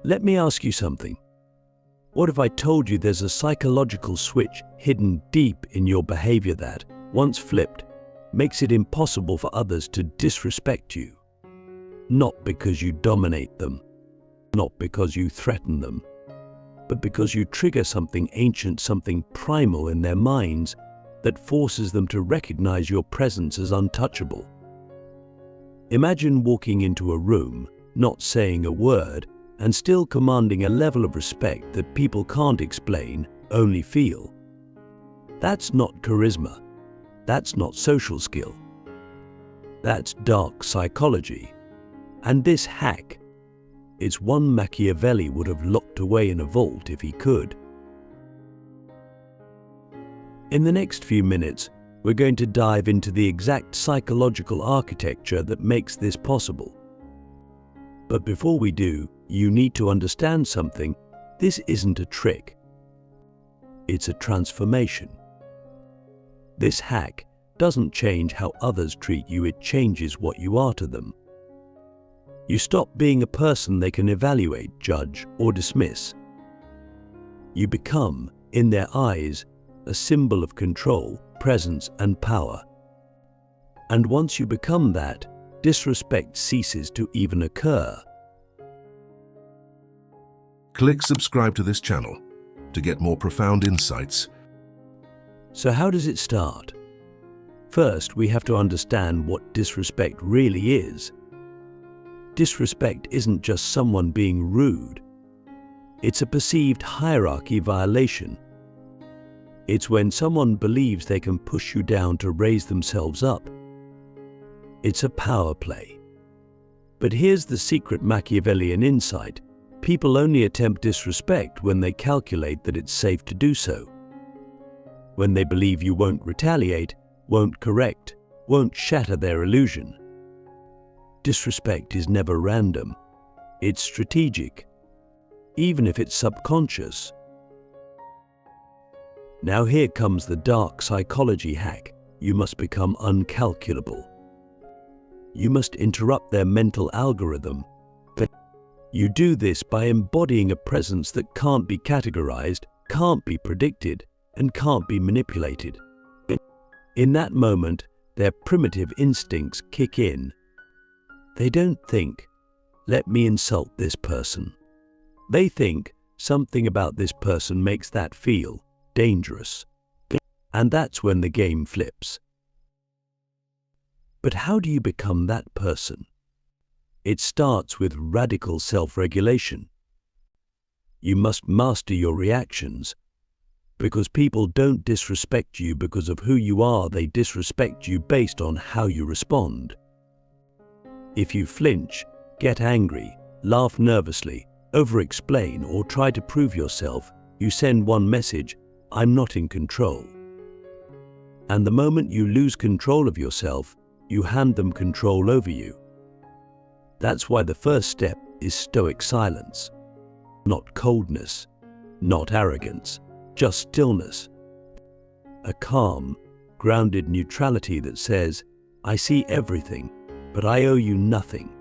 Let me ask you something. What if I told you there's a psychological switch hidden deep in your behavior that, once flipped, makes it impossible for others to disrespect you? Not because you dominate them, not because you threaten them, but because you trigger something ancient, something primal in their minds that forces them to recognize your presence as untouchable. Imagine walking into a room, not saying a word, and still commanding a level of respect that people can't explain, only feel. That's not charisma. That's not social skill. That's dark psychology. And this hack, it's one Machiavelli would have locked away in a vault if he could. In the next few minutes, we're going to dive into the exact psychological architecture that makes this possible. But before we do, you need to understand something. This isn't a trick. It's a transformation. This hack doesn't change how others treat you, it changes what you are to them. You stop being a person they can evaluate, judge, or dismiss. You become, in their eyes, a symbol of control, presence, and power. And once you become that, disrespect ceases to even occur. Click subscribe to this channel to get more profound insights. So how does it start? First, we have to understand what disrespect really is. Disrespect isn't just someone being rude. It's a perceived hierarchy violation. It's when someone believes they can push you down to raise themselves up. It's a power play. But here's the secret Machiavellian insight. People only attempt disrespect when they calculate that it's safe to do so. When they believe you won't retaliate, won't correct, won't shatter their illusion. Disrespect is never random. It's strategic, even if it's subconscious. Now here comes the dark psychology hack. You must become uncalculable. You must interrupt their mental algorithm. You do this by embodying a presence that can't be categorized, can't be predicted, and can't be manipulated. In that moment, their primitive instincts kick in. They don't think, let me insult this person. They think, something about this person makes that feel dangerous. And that's when the game flips. But how do you become that person? It starts with radical self-regulation. You must master your reactions, because people don't disrespect you because of who you are, they disrespect you based on how you respond. If you flinch, get angry, laugh nervously, over-explain, or try to prove yourself, you send one message: I'm not in control. And the moment you lose control of yourself, you hand them control over you. That's why the first step is stoic silence. Not coldness, not arrogance, just stillness. A calm, grounded neutrality that says, I see everything, but I owe you nothing.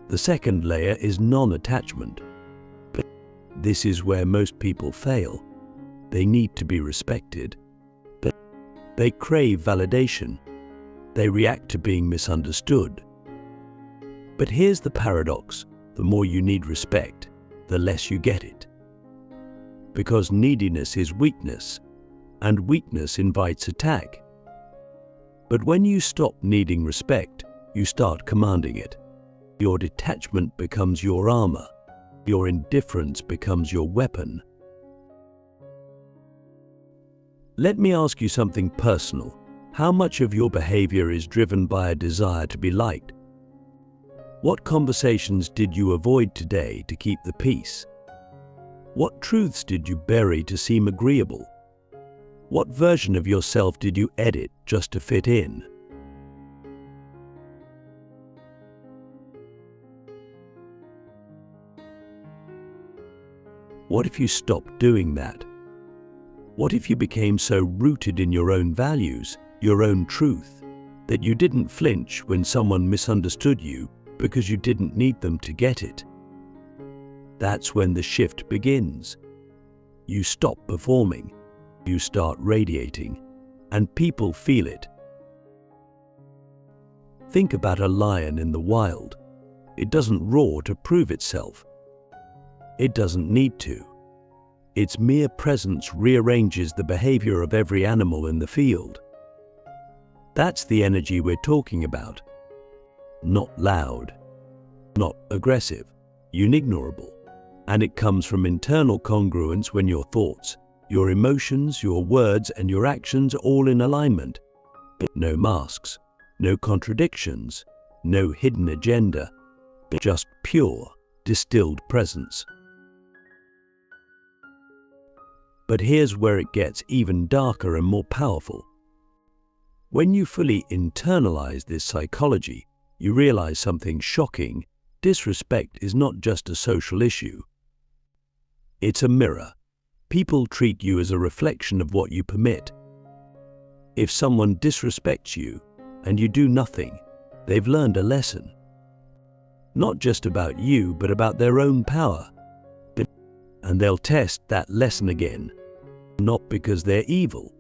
The second layer is non-attachment. This is where most people fail. They need to be respected. They crave validation. They react to being misunderstood. But here's the paradox. The more you need respect, the less you get it. Because neediness is weakness, and weakness invites attack. But when you stop needing respect, you start commanding it. Your detachment becomes your armor. Your indifference becomes your weapon. Let me ask you something personal. How much of your behavior is driven by a desire to be liked? What conversations did you avoid today to keep the peace? What truths did you bury to seem agreeable? What version of yourself did you edit just to fit in? What if you stopped doing that? What if you became so rooted in your own values, your own truth, that you didn't flinch when someone misunderstood you, because you didn't need them to get it. That's when the shift begins. You stop performing, you start radiating, and people feel it. Think about a lion in the wild. It doesn't roar to prove itself. It doesn't need to. Its mere presence rearranges the behavior of every animal in the field. That's the energy we're talking about. Not loud, not aggressive, unignorable. And it comes from internal congruence when your thoughts, your emotions, your words, and your actions are all in alignment. No masks, no contradictions, no hidden agenda, just pure, distilled presence. But here's where it gets even darker and more powerful. When you fully internalize this psychology, you realize something shocking. Disrespect is not just a social issue. It's a mirror. People treat you as a reflection of what you permit. If someone disrespects you and you do nothing, they've learned a lesson. Not just about you, but about their own power. And they'll test that lesson again, not because they're evil,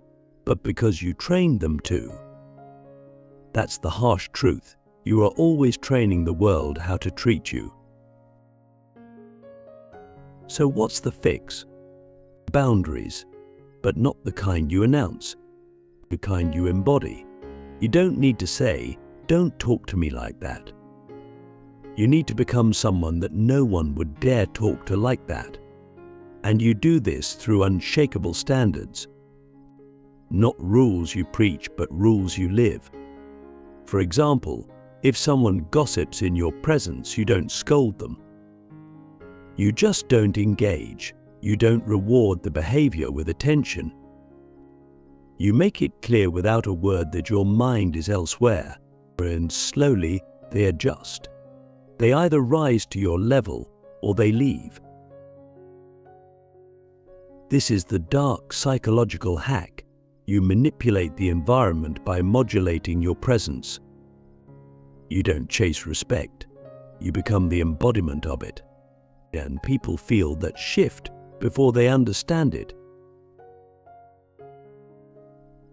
but because you trained them to. That's the harsh truth. You are always training the world how to treat you. So what's the fix? Boundaries, but not the kind you announce, the kind you embody. You don't need to say, "Don't talk to me like that." You need to become someone that no one would dare talk to like that. And you do this through unshakable standards. Not rules you preach, but rules you live. For example, if someone gossips in your presence, you don't scold them. You just don't engage. You don't reward the behavior with attention. You make it clear without a word that your mind is elsewhere, and slowly they adjust. They either rise to your level or they leave. This is the dark psychological hack. You manipulate the environment by modulating your presence. You don't chase respect. You become the embodiment of it. And people feel that shift before they understand it.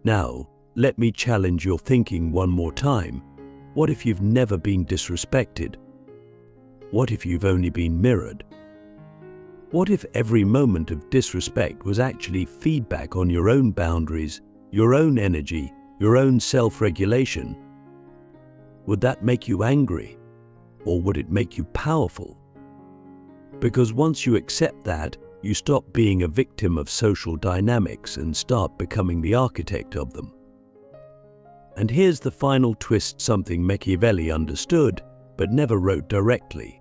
Now, let me challenge your thinking one more time. What if you've never been disrespected? What if you've only been mirrored? What if every moment of disrespect was actually feedback on your own boundaries, your own energy, your own self-regulation? Would that make you angry? Or would it make you powerful? Because once you accept that, you stop being a victim of social dynamics and start becoming the architect of them. And here's the final twist, something Machiavelli understood, but never wrote directly.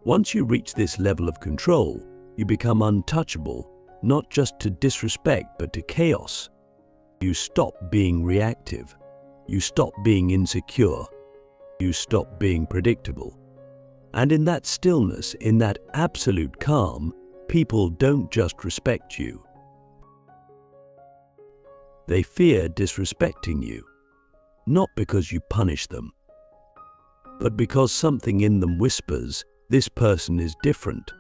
Once you reach this level of control, you become untouchable, not just to disrespect, but to chaos. You stop being reactive. You stop being insecure. You stop being predictable. And in that stillness, in that absolute calm, people don't just respect you. They fear disrespecting you, not because you punish them, but because something in them whispers, this person is different.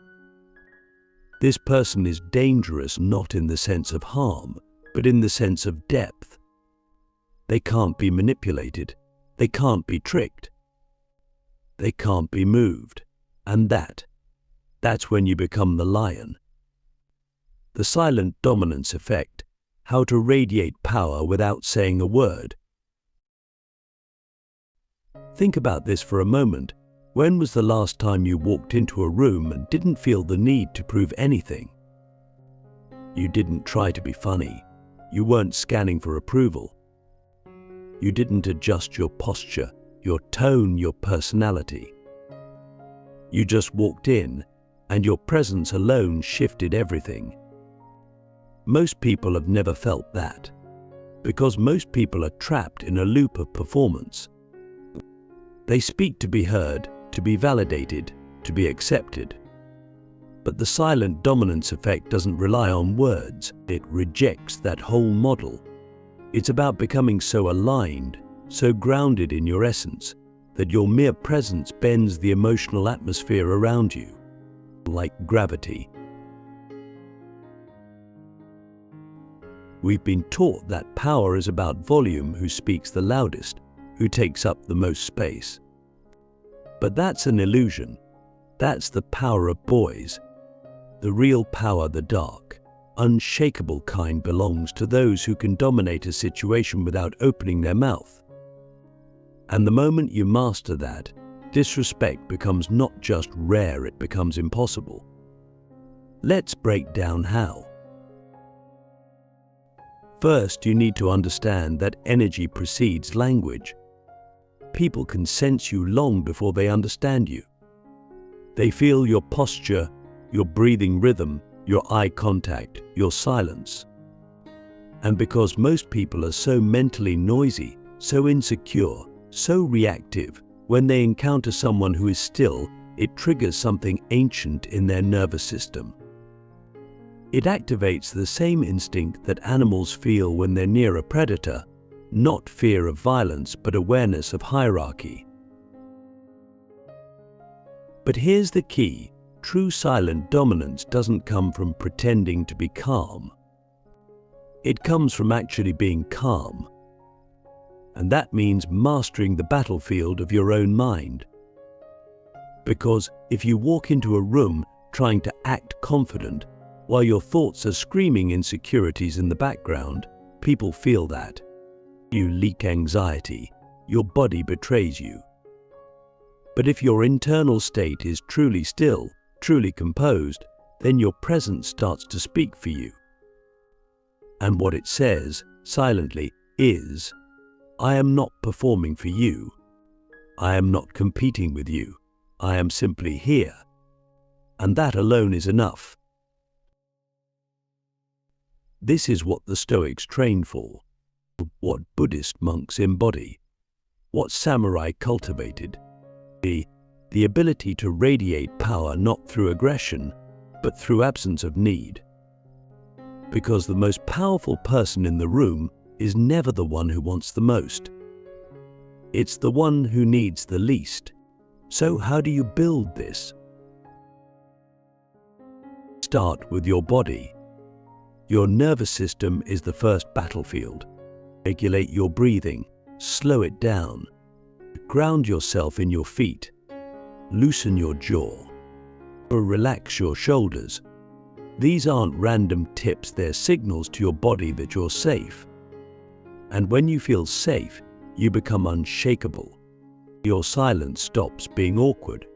This person is dangerous, not in the sense of harm, but in the sense of depth. They can't be manipulated. They can't be tricked. They can't be moved. And that's when you become the lion. The silent dominance effect, how to radiate power without saying a word. Think about this for a moment. When was the last time you walked into a room and didn't feel the need to prove anything? You didn't try to be funny. You weren't scanning for approval. You didn't adjust your posture, your tone, your personality. You just walked in, and your presence alone shifted everything. Most people have never felt that, because most people are trapped in a loop of performance. They speak to be heard, to be validated, to be accepted. But the silent dominance effect doesn't rely on words. It rejects that whole model. It's about becoming so aligned, so grounded in your essence, that your mere presence bends the emotional atmosphere around you, like gravity. We've been taught that power is about volume, who speaks the loudest, who takes up the most space. But that's an illusion. That's the power of boys. The real power, the dark, unshakable kind, belongs to those who can dominate a situation without opening their mouth. And the moment you master that, disrespect becomes not just rare, it becomes impossible. Let's break down how. First, you need to understand that energy precedes language. People can sense you long before they understand you. They feel your posture, your breathing rhythm, your eye contact, your silence. And because most people are so mentally noisy, so insecure, so reactive, when they encounter someone who is still, it triggers something ancient in their nervous system. It activates the same instinct that animals feel when they're near a predator, not fear of violence, but awareness of hierarchy. But here's the key: true silent dominance doesn't come from pretending to be calm. It comes from actually being calm. And that means mastering the battlefield of your own mind. Because if you walk into a room trying to act confident, while your thoughts are screaming insecurities in the background, people feel that. You leak anxiety, your body betrays you. But if your internal state is truly still, truly composed, then your presence starts to speak for you. And what it says, silently, is, I am not performing for you. I am not competing with you. I am simply here. And that alone is enough. This is what the Stoics trained for, what Buddhist monks embody, what samurai cultivated. The ability to radiate power not through aggression, but through absence of need. Because the most powerful person in the room is never the one who wants the most. It's the one who needs the least. So how do you build this? Start with your body. Your nervous system is the first battlefield. Regulate your breathing, slow it down. Ground yourself in your feet. Loosen your jaw. Or relax your shoulders. These aren't random tips, they're signals to your body that you're safe. And when you feel safe, you become unshakable. Your silence stops being awkward.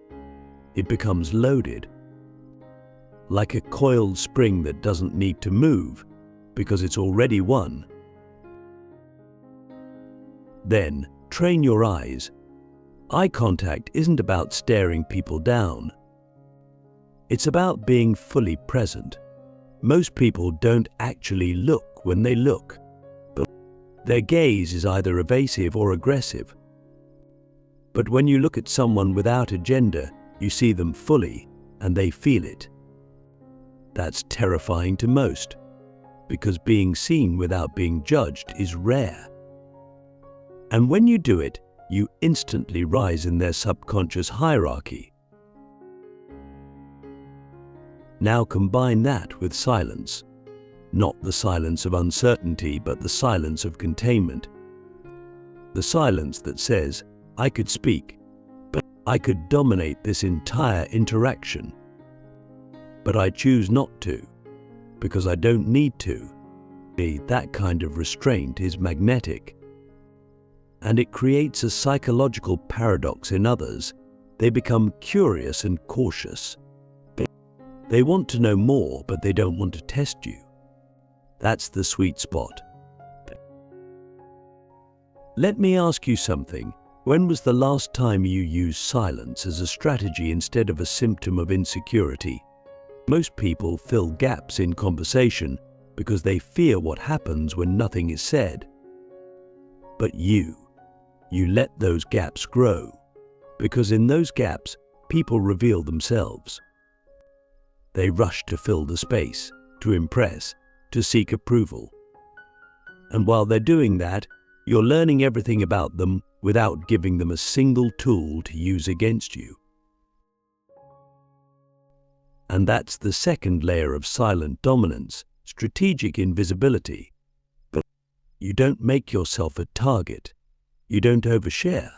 It becomes loaded. Like a coiled spring that doesn't need to move because it's already won. Then, train your eyes. Eye contact isn't about staring people down. It's about being fully present. Most people don't actually look when they look. Their gaze is either evasive or aggressive. But when you look at someone without agenda, you see them fully, and they feel it. That's terrifying to most, because being seen without being judged is rare. And when you do it, you instantly rise in their subconscious hierarchy. Now combine that with silence. Not the silence of uncertainty, but the silence of containment. The silence that says, I could speak, but I could dominate this entire interaction. But I choose not to, because I don't need to. That kind of restraint is magnetic. And it creates a psychological paradox in others. They become curious and cautious. They want to know more, but they don't want to test you. That's the sweet spot. Let me ask you something. When was the last time you used silence as a strategy instead of a symptom of insecurity? Most people fill gaps in conversation because they fear what happens when nothing is said. But you let those gaps grow, because in those gaps, people reveal themselves. They rush to fill the space, to impress, to seek approval. And while they're doing that, you're learning everything about them without giving them a single tool to use against you. And that's the second layer of silent dominance, strategic invisibility. But you don't make yourself a target. You don't overshare.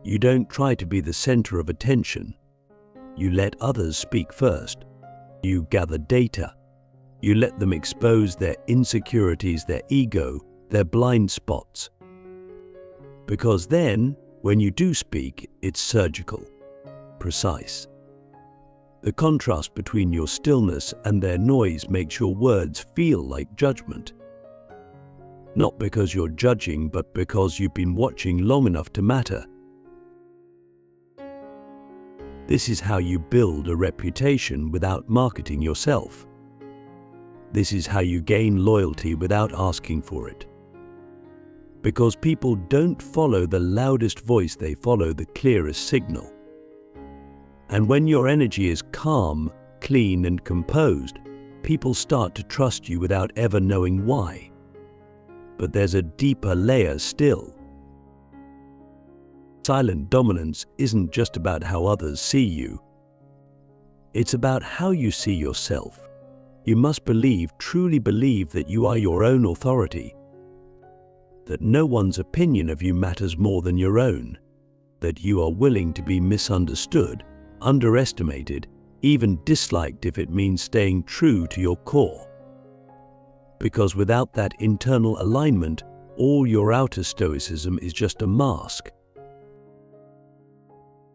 You don't try to be the center of attention. You let others speak first. You gather data. You let them expose their insecurities, their ego, their blind spots. Because then, when you do speak, it's surgical, precise. The contrast between your stillness and their noise makes your words feel like judgment. Not because you're judging, but because you've been watching long enough to matter. This is how you build a reputation without marketing yourself. This is how you gain loyalty without asking for it. Because people don't follow the loudest voice, they follow the clearest signal. And when your energy is calm, clean, and composed, people start to trust you without ever knowing why. But there's a deeper layer still. Silent dominance isn't just about how others see you. It's about how you see yourself. You must truly believe that you are your own authority, that no one's opinion of you matters more than your own, that you are willing to be misunderstood, underestimated, even disliked if it means staying true to your core. Because without that internal alignment, all your outer stoicism is just a mask.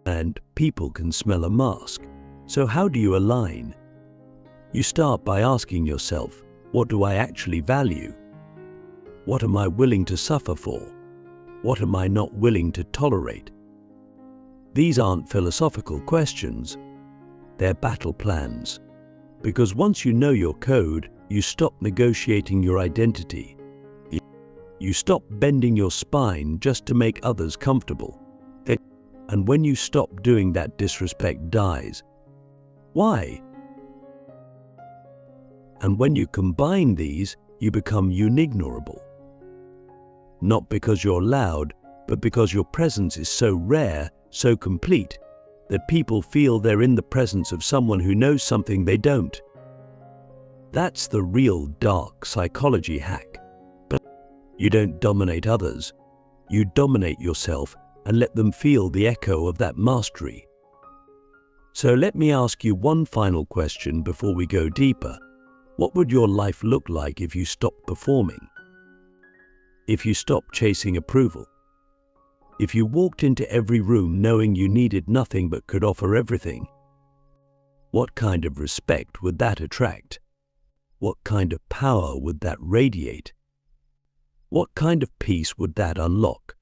And people can smell a mask. So how do you align? You start by asking yourself, what do I actually value? What am I willing to suffer for? What am I not willing to tolerate? These aren't philosophical questions. They're battle plans. Because once you know your code, you stop negotiating your identity. You stop bending your spine just to make others comfortable. And when you stop doing that, disrespect dies. Why? And when you combine these, you become unignorable. Not because you're loud, but because your presence is so rare, so complete, that people feel they're in the presence of someone who knows something they don't. That's the real dark psychology hack. But you don't dominate others. You dominate yourself and let them feel the echo of that mastery. So let me ask you one final question before we go deeper. What would your life look like if you stopped performing? If you stopped chasing approval? If you walked into every room knowing you needed nothing but could offer everything? What kind of respect would that attract? What kind of power would that radiate? What kind of peace would that unlock?